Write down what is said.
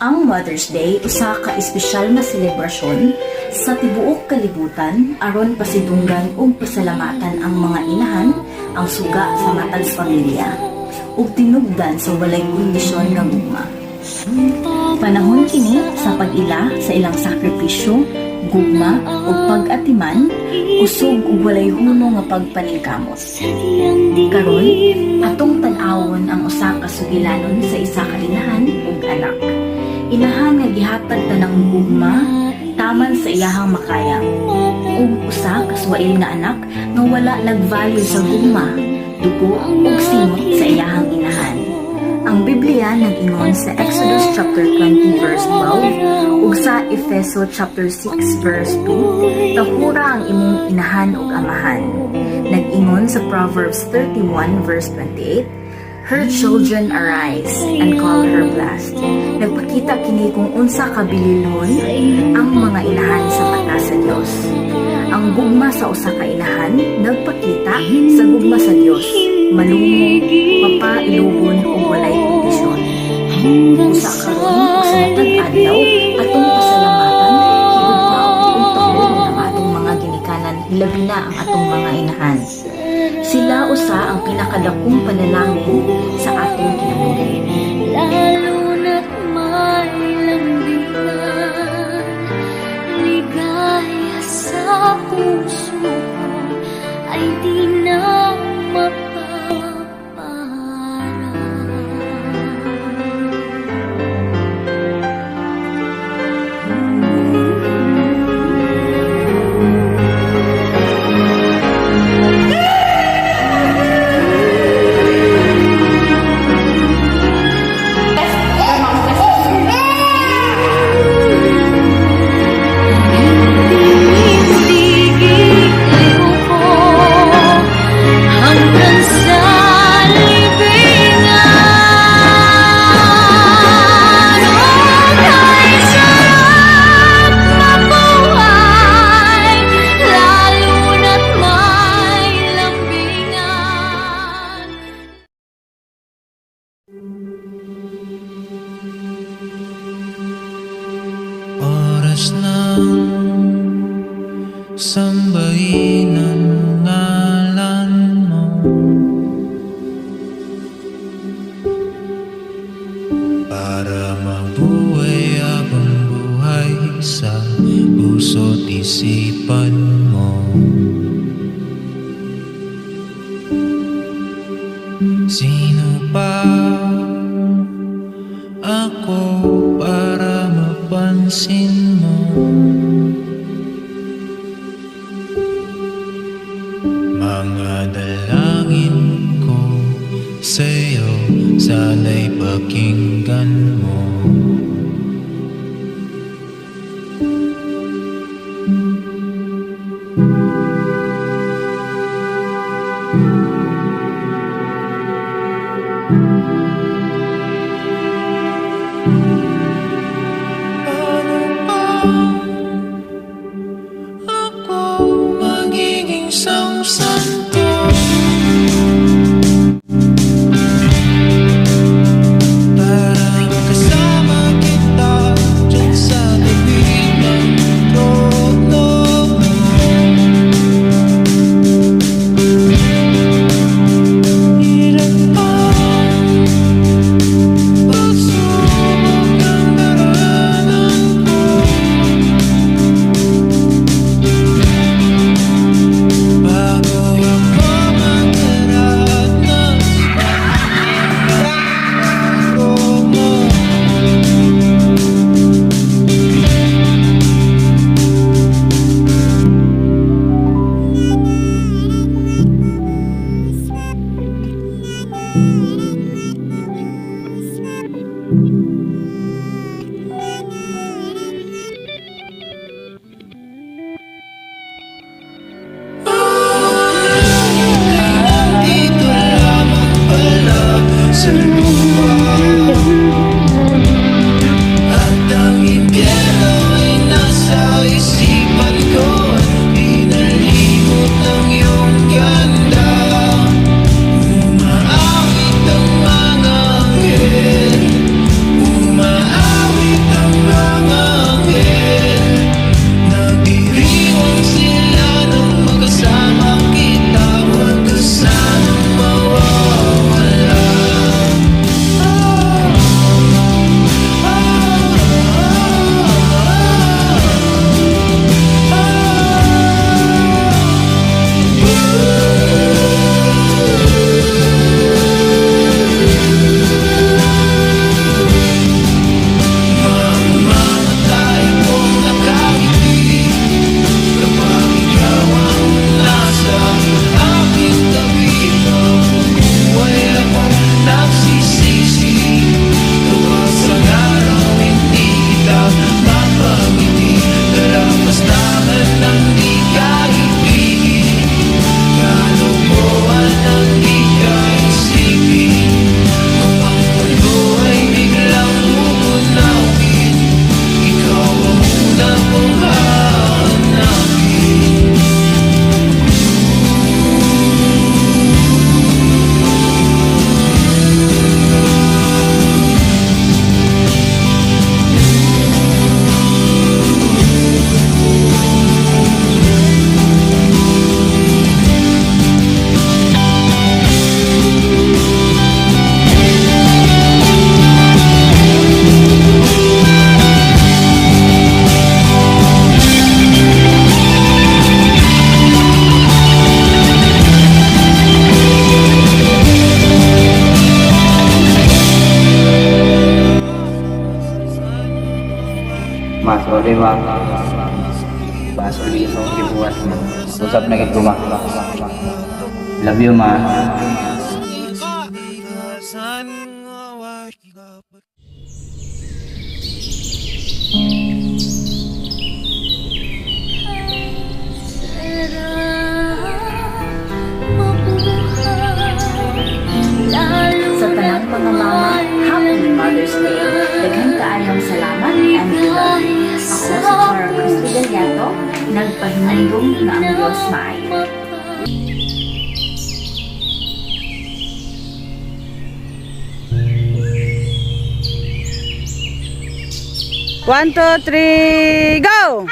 Ang Mother's Day usa ka espesyal nga selebrasyon sa tibuok kalibutan aron pasidunggan ug pasalamatan ang mga inahan, ang suga sa matag sa pamilya ug tinubdan sa walay kondisyon nga gugma. Panahon kini sa pag-ila sa ilang sakripisyo, gugma ug pag-atiman, usog ug walay huno nga pagpaningkamot. Karon, atong tan-awon ang usa ka sugilanon sa isa ka inahan ug anak. Inahan nga gihatag tanang gugma taman sa iyahang makaya ug usa ka suwail nga anak nga wala nag-value sa gugma, dugo ug simot sa iyahang inahan. Ang Biblia nag-ingon sa Exodus chapter 20 verse 12 ug sa Efeso chapter 6 verse 2, tahura ang imong inahan ug amahan. Nag-ingon sa Proverbs 31 verse 28, her children arise and call her blessed. Nagpakita kini kung unsa kabililhon ang mga inahan sa mata sa Dios. Ang gugma sa usa ka inahan nagpakita sa gugma sa Dios, malungo, mapailugon ug walay kondisyon. Usa karon ug sa matag adlaw atong pasalamatan gugma ug tahom ng atong mga ginikanan, hilabi na ang atong mga inahan. Sila usa ang pinakadakong panalangin sa atong kinabuhi. Lalo na't may lambingan, ligaya sa puso ko ay di na oras ng sambahin ang ngalan mo, para mabuhay habang buhay sa puso't isipan mo. Sino pa ako para mapansin mo? Mga dalangin ko sa'yo, sana'y pakinggan mo. Ako magiging santo para kasama kita dyan sa tabi ng trono mo. Hirap ang pagsubok ang daranan ko, bago ang ba? Basta ulit sa akong gibuhat mo. Usap na kita ba? Love you, ma. Sa tanang mga mama, Happy Mother's Day. Daghang kaayong salamat and love. Ako si Chara Cruz Villato, nagpahinandong na ang Diyos maayo. One, two, three, go!